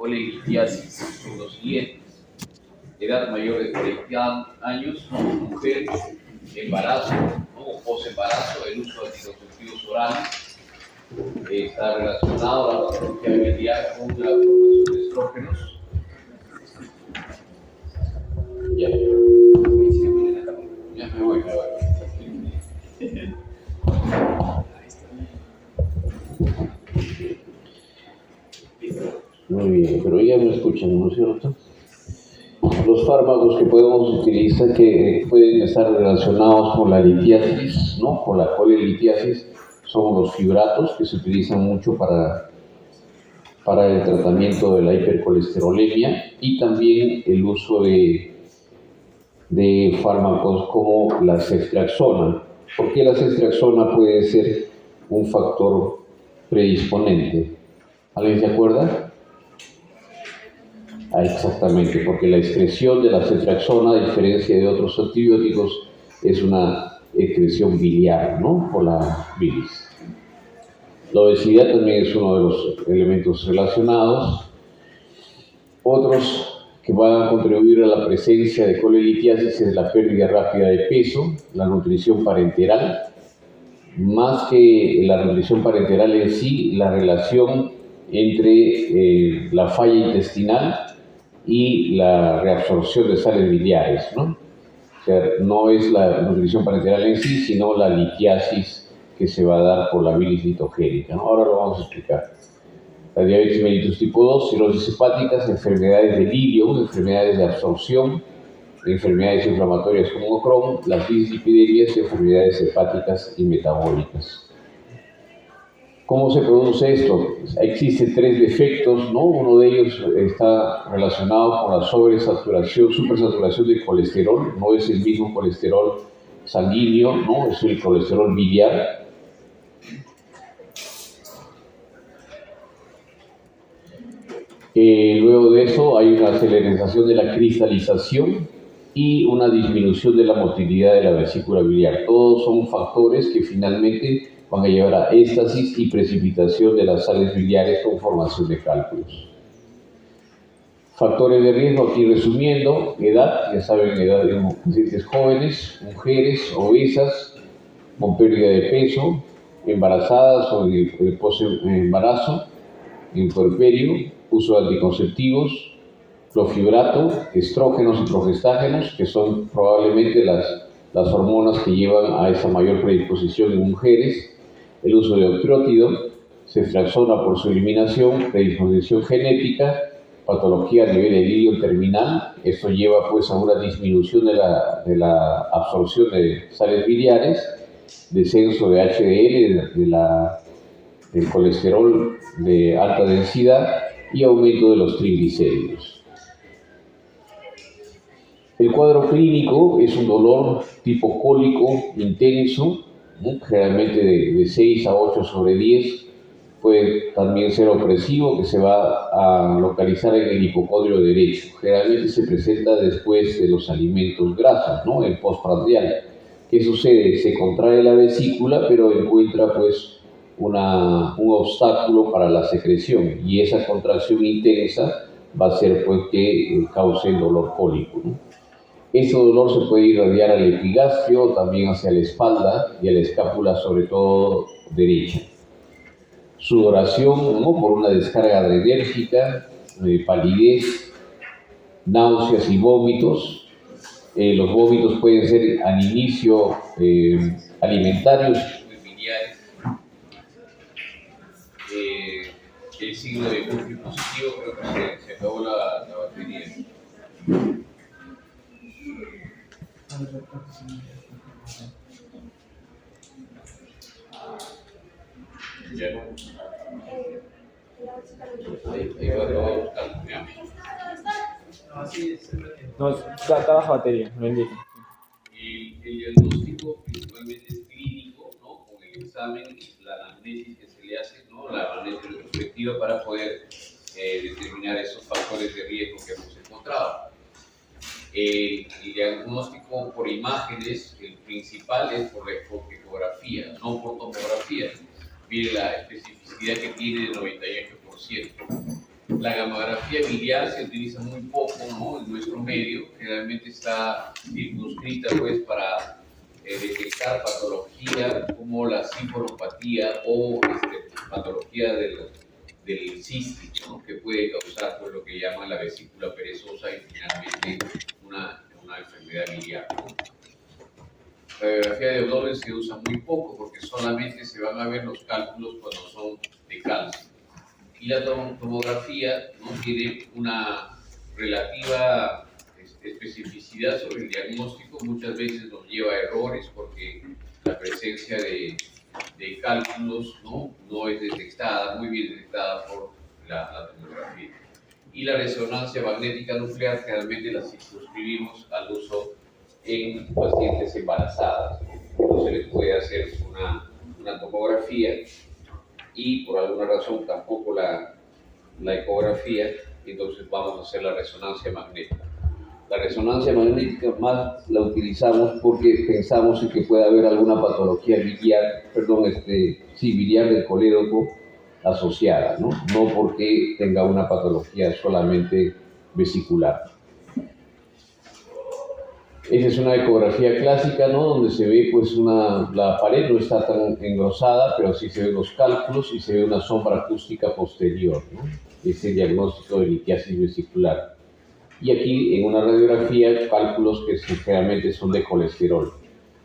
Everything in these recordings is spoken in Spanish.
colelitiasis son los siguientes: edad mayor de 40 años, mujer, embarazo, ¿no? O posembarazo, el uso de anticonceptivos orales. Está relacionado a la patología biliar con la formación de estrógenos. Ya me voy. Muy bien, pero ya me escuchan, ¿no es cierto? Los fármacos que podemos utilizar que pueden estar relacionados con la litiasis, ¿no? Con la colelitiasis, son los fibratos, que se utilizan mucho para el tratamiento de la hipercolesterolemia, y también el uso de fármacos como la ceftriaxona. ¿Por qué la ceftriaxona puede ser un factor predisponente? ¿Alguien se acuerda? Exactamente, porque la excreción de la ceftriaxona, a diferencia de otros antibióticos, es una excreción biliar, ¿no? Por la bilis. La obesidad también es uno de los elementos relacionados. Otros que van a contribuir a la presencia de colelitiasis es la pérdida rápida de peso, la nutrición parenteral. Más que la nutrición parenteral en sí, la relación entre la falla intestinal y la reabsorción de sales biliares, ¿no? O sea, no es la nutrición parenteral en sí, sino la litiasis que se va a dar por la bilis litogénica, ¿no? Ahora lo vamos a explicar. La diabetes mellitus tipo 2, cirrosis hepáticas, enfermedades de Lilium, enfermedades de absorción, enfermedades inflamatorias como Crohn, las dislipidemias, enfermedades hepáticas y metabólicas. ¿Cómo se produce esto? Existen 3 defectos, ¿no? Uno de ellos está relacionado con la supersaturación de colesterol. No es el mismo colesterol sanguíneo, ¿no? Es el colesterol biliar. Luego de eso hay una aceleración de la cristalización y una disminución de la motilidad de la vesícula biliar. Todos son factores que finalmente van a llevar a éstasis y precipitación de las sales biliares con formación de cálculos. Factores de riesgo, aquí resumiendo: edad, ya saben, edad de pacientes jóvenes, mujeres obesas con pérdida de peso, embarazadas o en post-embarazo, en puerperio, uso de anticonceptivos, clorfibrato, estrógenos y progestágenos, que son probablemente las hormonas que llevan a esa mayor predisposición en mujeres, el uso de octreótido, ceftriaxona por su eliminación, predisposición genética, patología a nivel de ilium terminal. Esto lleva pues a una disminución de la absorción de sales biliares, descenso de HDL, del colesterol de alta densidad y aumento de los triglicéridos. El cuadro clínico es un dolor tipo cólico intenso, ¿no? Generalmente de 6 a 8 sobre 10. Puede también ser opresivo, que se va a localizar en el hipocondrio derecho. Generalmente se presenta después de los alimentos grasos, ¿no? El postprandial. ¿Qué sucede? Se contrae la vesícula, pero encuentra pues un obstáculo para la secreción, y esa contracción intensa va a ser pues que cause el dolor cólico, ¿no? Este dolor se puede irradiar al epigastrio, también hacia la espalda y a la escápula, sobre todo derecha. Sudoración, ¿no? Por una descarga adrenérgica, palidez, náuseas y vómitos. Los vómitos pueden ser al inicio alimentarios, biliares. El signo de Murphy positivo, creo que se acabó la batería. Ya no. Ahí va a buscar. ¿Ya? No, está baja batería, no entiendo. El diagnóstico principalmente es clínico, ¿no? Con el examen y la anamnesis que se le hace, ¿no? La anamnesis retrospectiva, para poder determinar esos factores de riesgo que hemos encontrado. El diagnóstico por imágenes, el principal es por ecografía, no por tomografía. Mire la especificidad que tiene del 98%. La gamografía biliar se utiliza muy poco, ¿no? En nuestro medio, generalmente está circunscrita pues para detectar patología como la sinforopatía o patología del cístico, ¿no? Que puede causar pues, lo que llaman la vesícula perezosa y finalmente una enfermedad biliar, ¿no? La radiografía de abdomen se usa muy poco porque solamente se van a ver los cálculos cuando son de calcio. Y la tomografía, ¿no? Tiene una relativa especificidad sobre el diagnóstico, muchas veces nos lleva a errores porque la presencia de cálculos no es detectada, muy bien detectada por la tomografía. Y la resonancia magnética nuclear generalmente la circunscribimos al uso en pacientes embarazadas. No se les puede hacer una tomografía y por alguna razón tampoco la ecografía, entonces vamos a hacer la resonancia magnética. La resonancia magnética más la utilizamos porque pensamos en que puede haber alguna patología biliar, biliar del colédoco asociada, ¿no? No porque tenga una patología solamente vesicular. Esa es una ecografía clásica, ¿no? Donde se ve, pues, la pared no está tan engrosada, pero sí se ven los cálculos y se ve una sombra acústica posterior, ¿no? Ese diagnóstico de litiasis vesicular. Y aquí, en una radiografía, cálculos que generalmente son de colesterol.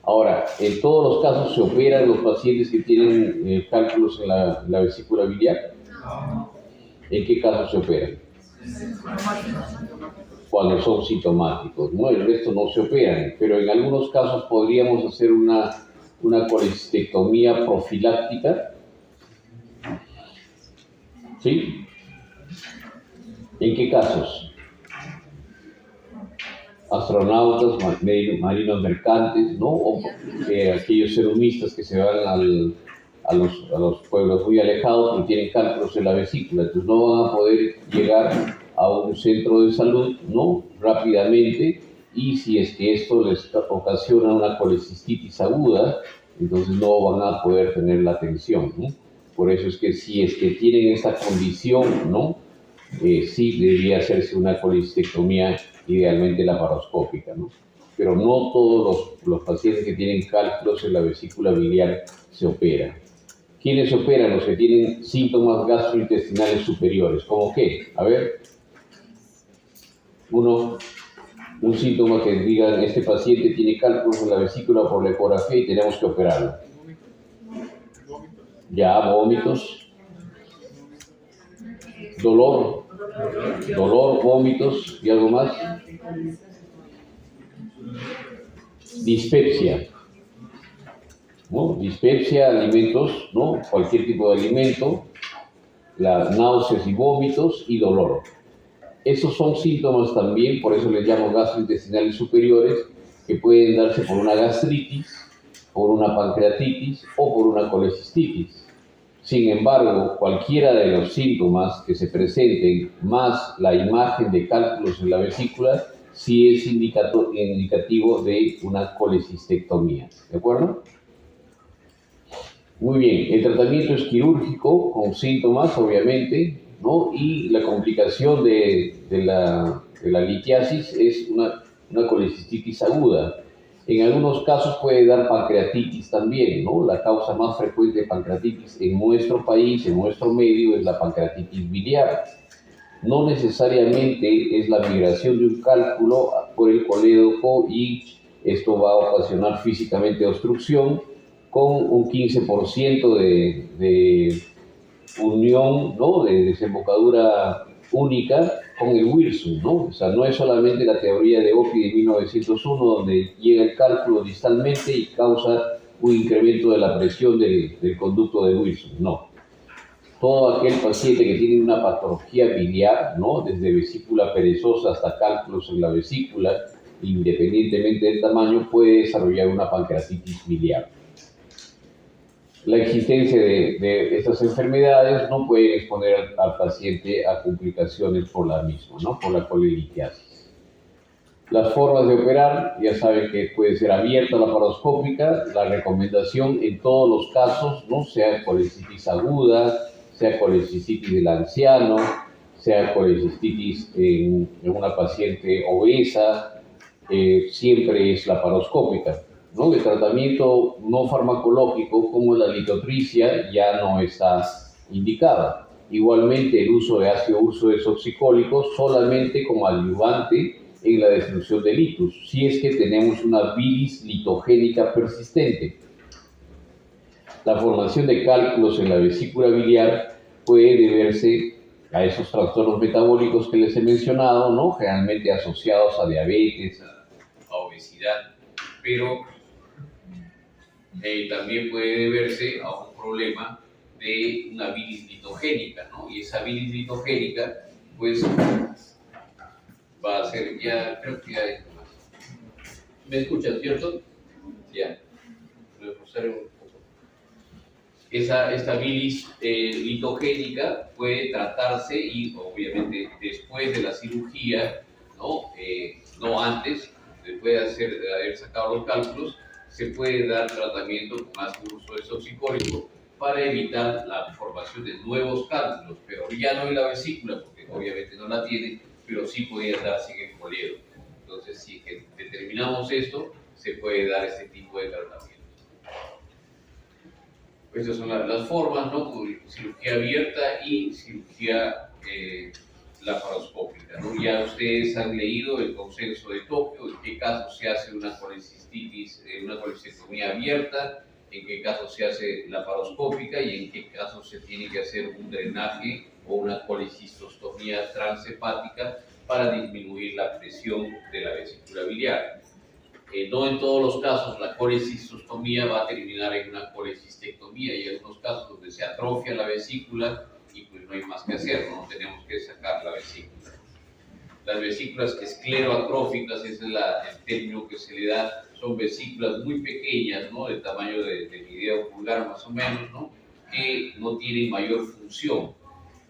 Ahora, en todos los casos se operan los pacientes que tienen cálculos en la vesícula biliar. ¿En qué casos se operan? Cuando son sintomáticos, ¿no? El resto no se operan, pero en algunos casos podríamos hacer una colecistectomía profiláctica. ¿Sí? ¿En qué casos? Astronautas, marinos mercantes, ¿no? O aquellos serumistas que se van a los pueblos muy alejados y tienen cálculos en la vesícula, entonces no van a poder llegar a un centro de salud, ¿no? Rápidamente, y si es que esto les ocasiona una colecistitis aguda, entonces no van a poder tener la atención, ¿no? Por eso es que si es que tienen esta condición, ¿no? Sí debería hacerse una colecistectomía, idealmente laparoscópica, ¿no? Pero no todos los pacientes que tienen cálculos en la vesícula biliar se operan. ¿Quiénes se operan? Los que tienen síntomas gastrointestinales superiores. ¿Cómo qué? A ver. Un síntoma que digan, este paciente tiene cálculos en la vesícula por la ecografía y tenemos que operarlo. Ya, vómitos. Dolor, vómitos y algo más. Dispepsia, ¿no? Dispepsia, alimentos, ¿no? Cualquier tipo de alimento, las náuseas y vómitos y dolor. Esos son síntomas también, por eso les llamo gastrointestinales superiores, que pueden darse por una gastritis, por una pancreatitis o por una colecistitis. Sin embargo, cualquiera de los síntomas que se presenten, más la imagen de cálculos en la vesícula, sí es indicativo de una colecistectomía. ¿De acuerdo? Muy bien, el tratamiento es quirúrgico, con síntomas, obviamente, ¿no? Y la complicación de la litiasis es una colecistitis aguda. En algunos casos puede dar pancreatitis también, ¿no? La causa más frecuente de pancreatitis en nuestro país, en nuestro medio, es la pancreatitis biliar. No necesariamente es la migración de un cálculo por el colédoco y esto va a ocasionar físicamente obstrucción con un 15% de unión, ¿no? De desembocadura única con el Wilson, ¿no? O sea, no es solamente la teoría de Opie de 1901 donde llega el cálculo distalmente y causa un incremento de la presión del conducto de Wilson, no. Todo aquel paciente que tiene una patología biliar, ¿no? Desde vesícula perezosa hasta cálculos en la vesícula, independientemente del tamaño, puede desarrollar una pancreatitis biliar. La existencia de estas enfermedades no puede exponer al paciente a complicaciones por la misma, ¿no? Por la colelitiasis. Las formas de operar, ya saben que puede ser abierta laparoscópica, la recomendación en todos los casos, ¿no? Sea colecistitis aguda, sea colecistitis del anciano, sea colecistitis en una paciente obesa, siempre es laparoscópica, ¿no? El tratamiento no farmacológico como la litotricia ya no está indicada. Igualmente el uso de ácido urso desoxicólico solamente como adyuvante en la destrucción de litus, si es que tenemos una bilis litogénica persistente. La formación de cálculos en la vesícula biliar puede deberse a esos trastornos metabólicos que les he mencionado, ¿no? Generalmente asociados a diabetes, a obesidad, pero también puede deberse a un problema de una bilis litogénica, ¿no? Y esa bilis litogénica, pues, va a ser ya, creo que ya es más. ¿Me escuchan, cierto? Ya. Voy a forzar un poco. Esta bilis litogénica puede tratarse y obviamente después de la cirugía, ¿no? No antes, después de haber sacado los cálculos, se puede dar tratamiento con ácido urso desoxicólico para evitar la formación de nuevos cálculos, pero ya no en la vesícula, porque obviamente no la tiene, pero sí podría darse en el coledo. Entonces, si determinamos esto, se puede dar este tipo de tratamiento. Estas son las formas, ¿no? Cirugía abierta y cirugía laparoscópica, ¿no? Ya ustedes han leído el consenso de Tokio, en qué caso se hace una colecistitis, una colecistectomía abierta, en qué caso se hace laparoscópica y en qué caso se tiene que hacer un drenaje o una colecistostomía transhepática para disminuir la presión de la vesícula biliar. No en todos los casos la colecistostomía va a terminar en una colecistectomía y hay algunos casos donde se atrofia la vesícula y pues no hay más que hacer, no tenemos que sacar la vesícula. Las vesículas escleroatróficas, ese es el término que se le da, son vesículas muy pequeñas, ¿no? Del tamaño de mi dedo pulgar más o menos, ¿no? Que no tienen mayor función.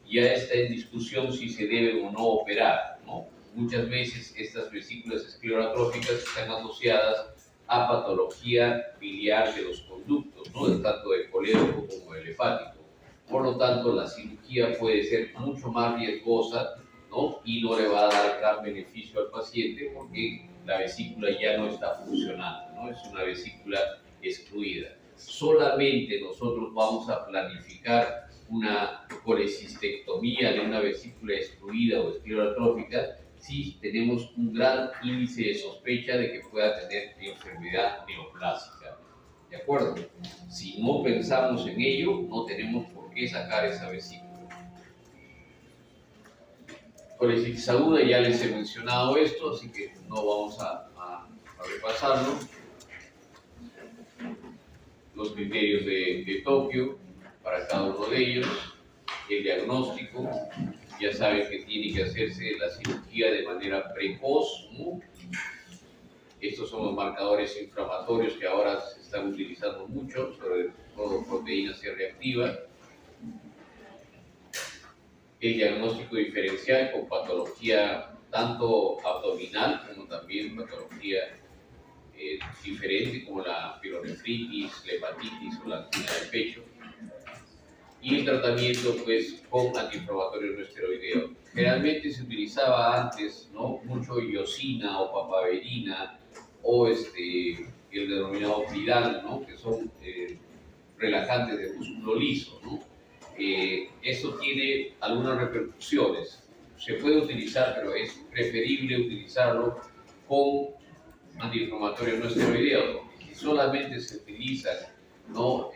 Ya está en discusión si se deben o no operar, ¿no? Muchas veces estas vesículas escleroatróficas están asociadas a patología biliar de los conductos, ¿no? Tanto del colédoco como del hepático. Por lo tanto, la cirugía puede ser mucho más riesgosa, ¿no? Y no le va a dar gran beneficio al paciente porque la vesícula ya no está funcionando, ¿no? Es una vesícula excluida. Solamente nosotros vamos a planificar una colecistectomía de una vesícula excluida o esclerotrófica si tenemos un gran índice de sospecha de que pueda tener enfermedad neoplásica. ¿De acuerdo? Si no pensamos en ello, no tenemos por qué sacar esa vesícula. Colecitis aguda, ya les he mencionado esto, así que no vamos a repasarlo. Los criterios de Tokio para cada uno de ellos, el diagnóstico, ya saben que tiene que hacerse la cirugía de manera precoz, ¿no? Estos son los marcadores inflamatorios que ahora se están utilizando mucho, sobre todo proteína C reactiva. El diagnóstico diferencial con patología tanto abdominal como también patología diferente como la pielonefritis, la hepatitis o la angina del pecho. Y el tratamiento pues con antiinflamatorios no esteroideos. Generalmente se utilizaba antes, ¿no? Mucho iosina o papaverina o el denominado Pridal, ¿no? Que son relajantes de músculo liso, ¿no? Esto tiene algunas repercusiones. Se puede utilizar, pero es preferible utilizarlo con antiinflamatorios no esteroideos. Si solamente se utilizan, ¿no?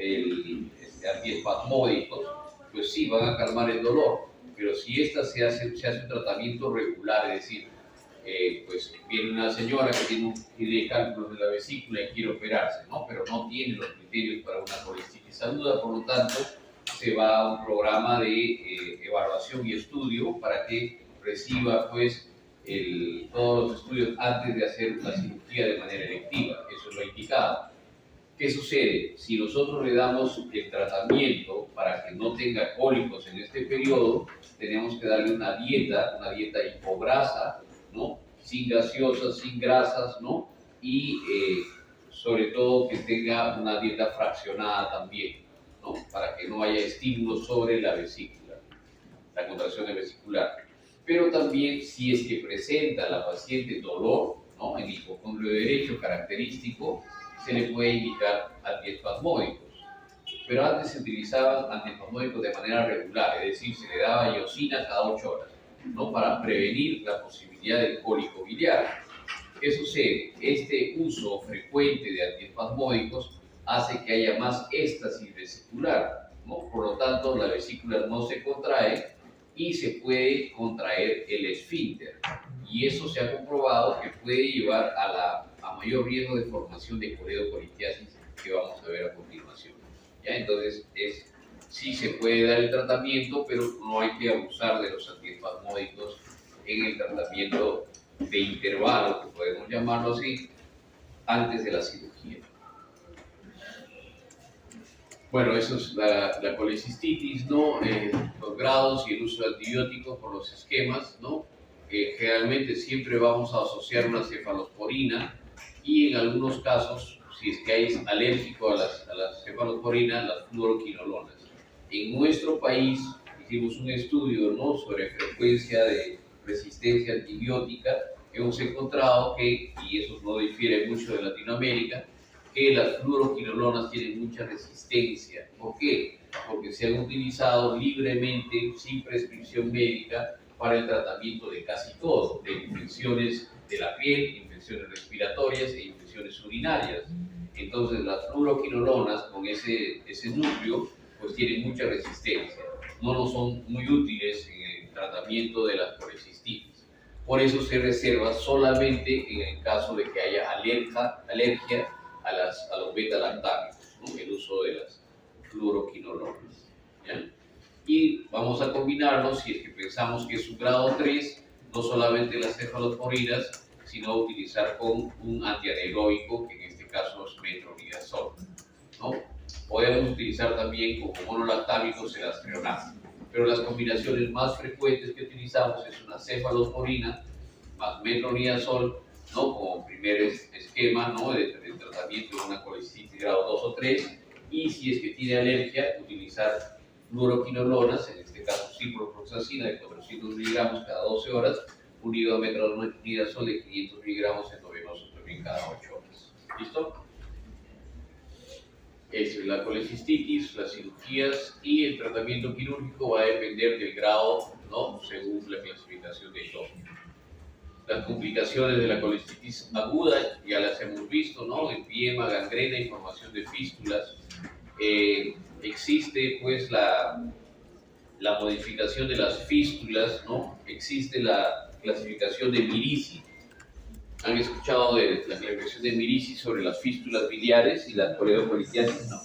Antiespasmódicos, pues sí, van a calmar el dolor, pero si se hace un tratamiento regular, es decir, pues viene una señora que tiene cálculos de la vesícula y quiere operarse, ¿no? Pero no tiene los criterios para una colecitis aguda, por lo tanto, se va a un programa de evaluación y estudio para que reciba, pues, todos los estudios antes de hacer la cirugía de manera electiva. Eso es lo indicado. ¿Qué sucede? Si nosotros le damos el tratamiento para que no tenga cólicos en este periodo, tenemos que darle una dieta hipograsa, ¿no? Sin gaseosas, sin grasas, ¿no? Y sobre todo que tenga una dieta fraccionada también, ¿no? Para que no haya estímulos sobre la vesícula. la contracción de vesicular. Pero también si es que presenta la paciente dolor, ¿no?, en el hipocondrio derecho característico, se le puede indicar antiespasmódicos. Pero antes se utilizaban antiespasmódicos de manera regular, es decir, se le daba iosina cada 8 horas, ¿no?, para prevenir la posibilidad del cólico biliar. ¿Qué sucede? Este uso frecuente de antiespasmódicos hace que haya más éstasis vesicular, ¿no? Por lo tanto, la vesícula no se contrae y se puede contraer el esfínter. Y eso se ha comprobado que puede llevar a mayor riesgo de formación de coledocolitiasis, que vamos a ver a continuación. ¿Ya? Entonces, sí se puede dar el tratamiento, pero no hay que abusar de los antiespasmódicos en el tratamiento de intervalo, que podemos llamarlo así, antes de la cirugía. Bueno, eso es la colecistitis, ¿no? Los grados y el uso de antibióticos por los esquemas, ¿no? Generalmente siempre vamos a asociar una cefalosporina y en algunos casos, si es que hay alérgico a las cefalosporinas, las fluoroquinolonas. En nuestro país hicimos un estudio, ¿no?, sobre frecuencia de resistencia antibiótica. Hemos encontrado que, y eso no difiere mucho de Latinoamérica, que las fluoroquinolonas tienen mucha resistencia. ¿Por qué? Porque se han utilizado libremente, sin prescripción médica, para el tratamiento de casi todo, de infecciones de la piel, infecciones respiratorias e infecciones urinarias. Entonces, las fluoroquinolonas, con ese núcleo, pues tienen mucha resistencia. No nos son muy útiles en el tratamiento de las colecistitis. Por eso se reserva solamente en el caso de que haya alergia a los beta-lactámicos, ¿no?, el uso de las fluoroquinolonas. ¿Ya? Y vamos a combinarlos, si es que pensamos que es un grado 3, no solamente las cefalosporinas, sino utilizar con un antianaeróbico, que en este caso es metronidazol, ¿no? Podemos utilizar también como monolactámicos el aztreonam, pero las combinaciones más frecuentes que utilizamos es una cefalosporina más metronidazol, ¿no?, como primer esquema, ¿no?, de tratamiento de una colecistitis grado 2 o 3, y si es que tiene alergia, utilizar fluoroquinolonas, en este caso ciprofloxacina de 400 miligramos cada 12 horas, unido a metronidazol de 500 miligramos endovenoso también cada 8 horas. ¿Listo? Esa es la colecistitis, las cirugías, y el tratamiento quirúrgico va a depender del grado, ¿no?, según la clasificación de todo. Las complicaciones de la colecistitis aguda ya las hemos visto, ¿no?, empiema, gangrena y formación de fístulas. Existe pues la modificación de las fístulas, ¿no? Existe la clasificación de Mirici. ¿Han escuchado de la clasificación de Mirici sobre las fístulas biliares y las coledocolitiasis? No.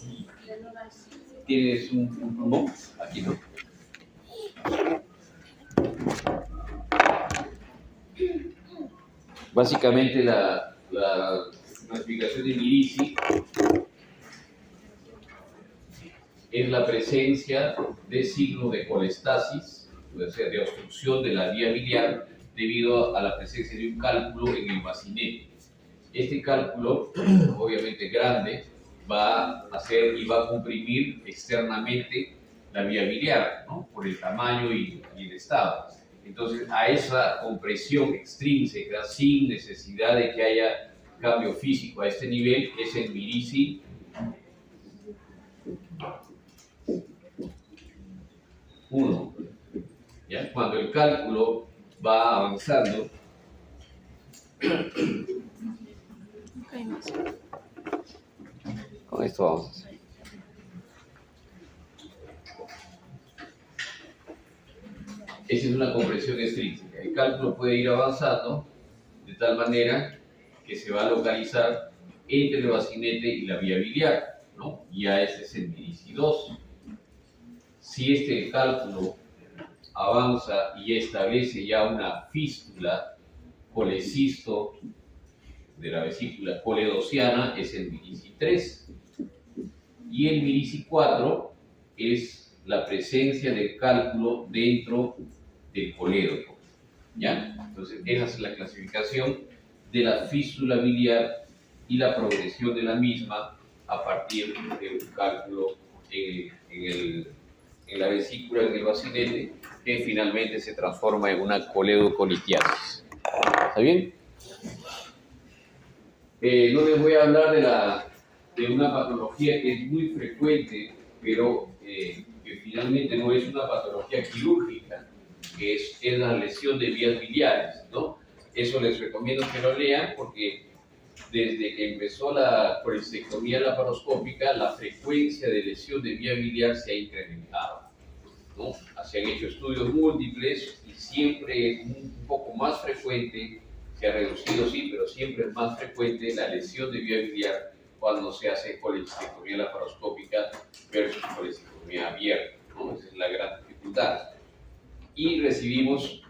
¿Tienes un pulmón? Aquí no. Básicamente la clasificación de Mirici es la presencia de signos de colestasis, o sea, de obstrucción de la vía biliar debido a la presencia de un cálculo en el bacinete. Este cálculo, obviamente grande, va a hacer y va a comprimir externamente la vía biliar, ¿no?, por el tamaño y el estado. Entonces, a esa compresión extrínseca, sin necesidad de que haya cambio físico a este nivel, es el Mirici 1. ¿Ya? Cuando el cálculo va avanzando, con esto vamos a hacer. Esa es una compresión extrínseca. El cálculo puede ir avanzando de tal manera que se va a localizar entre el bacinete y la vía biliar, ¿no? Ya ese es el Mirici 2. Si este cálculo avanza y establece ya una fístula colecisto de la vesícula coledociana, es el Mirici 3. Y el Mirici 4 es la presencia del cálculo dentro del colédoco. ¿Ya? Entonces, esa es la clasificación de la fístula biliar y la progresión de la misma a partir de un cálculo en en la vesícula, en el bacinete, que finalmente se transforma en una coledocolitiasis. ¿Está bien? No les voy a hablar de una patología que es muy frecuente, pero que finalmente no es una patología quirúrgica, que es la lesión de vías biliares, ¿no? Eso les recomiendo que lo lean porque desde que empezó la colecistectomía laparoscópica, la frecuencia de lesión de vía biliar se ha incrementado, ¿no? Se han hecho estudios múltiples y siempre es un poco más frecuente, se ha reducido sí, pero siempre es más frecuente la lesión de vía biliar cuando se hace colecistectomía laparoscópica versus colecistectomía abierta, ¿no? Esa es la gran dificultad. Y recibimos,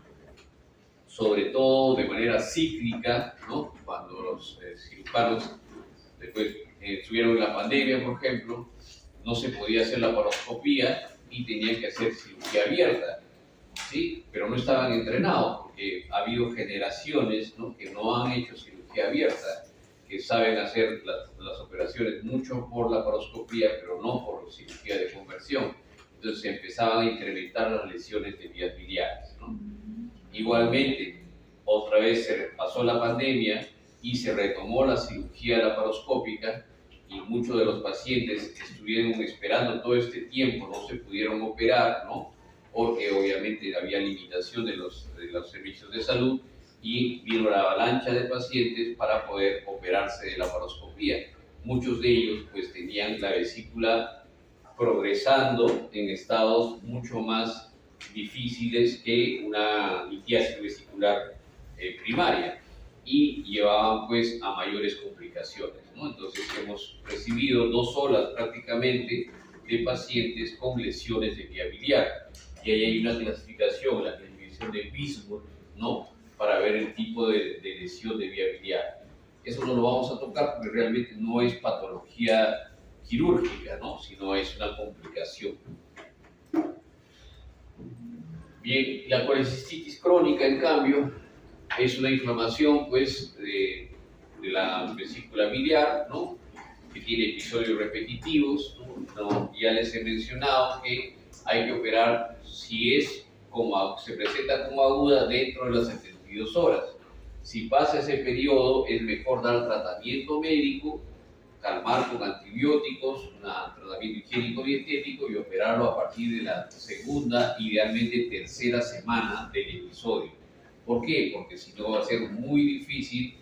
sobre todo de manera cíclica, ¿no? Cuando los cirujanos después tuvieron la pandemia, por ejemplo, no se podía hacer la laparoscopía y tenían que hacer cirugía abierta, ¿sí? Pero no estaban entrenados porque ha habido generaciones, ¿no?, que no han hecho cirugía abierta, que saben hacer las operaciones mucho por laparoscopía, pero no por cirugía de conversión. Entonces empezaban a incrementar las lesiones de vías biliares, ¿no? Igualmente, otra vez se pasó la pandemia y se retomó la cirugía laparoscópica y muchos de los pacientes estuvieron esperando todo este tiempo, no se pudieron operar, ¿no? Porque obviamente había limitación de los servicios de salud y vino la avalancha de pacientes para poder operarse de laparoscopía. Muchos de ellos pues tenían la vesícula progresando en estados mucho más difíciles que una litiasis vesicular primaria y llevaban pues a mayores complicaciones, ¿no? Entonces hemos recibido 2 olas prácticamente de pacientes con lesiones de vía biliar y ahí hay una clasificación, la clasificación de Bismuth, ¿no?, para ver el tipo de lesión de vía biliar. Eso no lo vamos a tocar porque realmente no es patología quirúrgica, ¿no?, sino es una complicación. Bien, la colecistitis crónica, en cambio, es una inflamación, pues, de la vesícula biliar, ¿no?, que tiene episodios repetitivos, ¿no? Ya les he mencionado que hay que operar si se presenta como aguda dentro de las 72 horas. Si pasa ese periodo, es mejor dar tratamiento médico, calmar con antibióticos, un tratamiento higiénico dietético y operarlo a partir de la segunda, idealmente tercera semana del episodio. ¿Por qué? Porque si no va a ser muy difícil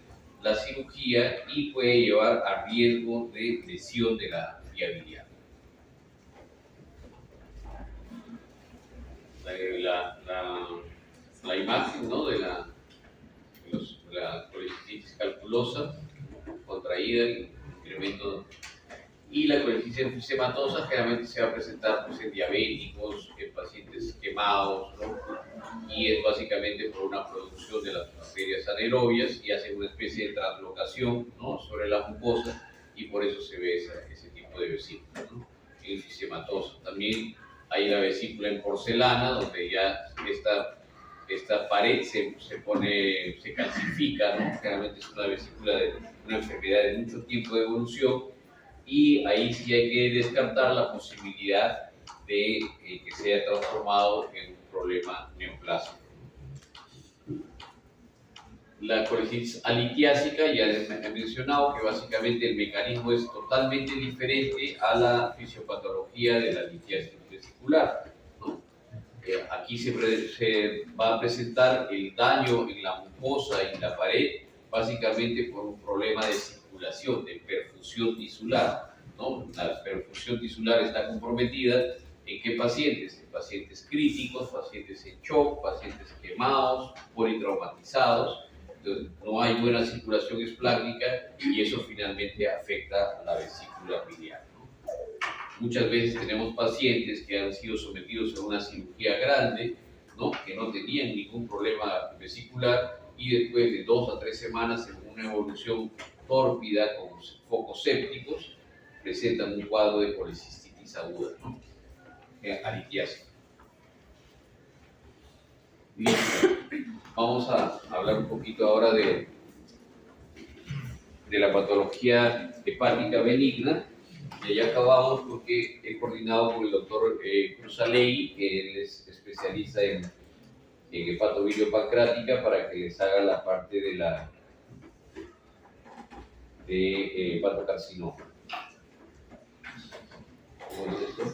la cirugía y puede llevar a riesgo de lesión de la vía biliar. La imagen, ¿no?, de la colecistitis calculosa contraída, el incremento, y la colecistitis enfisемatosa generalmente se va a presentar pues, en diabéticos, en pacientes quemados, ¿no?, y es básicamente por una producción de las bacterias anaerobias y hace una especie de translocación, ¿no?, sobre la mucosa y por eso se ve ese tipo de vesícula, ¿no?, enfisемatosa. También hay la vesícula en porcelana, donde ya esta pared se calcifica, ¿no? Generalmente es una vesícula de una enfermedad de mucho tiempo de evolución y ahí sí hay que descartar la posibilidad de que sea transformado en un problema neoplásico. La colecistitis alitiásica, ya les he mencionado que básicamente el mecanismo es totalmente diferente a la fisiopatología de la litiasis vesicular, ¿no? Aquí se va a presentar el daño en la mucosa y en la pared, básicamente por un problema de circulación, de perfusión tisular, ¿no? La perfusión tisular está comprometida. ¿En qué pacientes? En pacientes críticos, pacientes en shock, pacientes quemados, politraumatizados. Entonces, no hay buena circulación esplácnica y eso finalmente afecta a la vesícula biliar, ¿no? Muchas veces tenemos pacientes que han sido sometidos a una cirugía grande, ¿no?, que no tenían ningún problema vesicular y después de 2 a 3 semanas en una evolución tórpida con focos sépticos presentan un cuadro de colecistitis aguda, ¿no?, alitiásica. Listo. Vamos a hablar un poquito ahora de la patología hepática benigna. Y ya acabamos porque he coordinado con el doctor Cruzaley, que él es especialista en hepatobiliopancrática, para que les haga la parte de hepatocarcinoma. ¿Cómo es esto?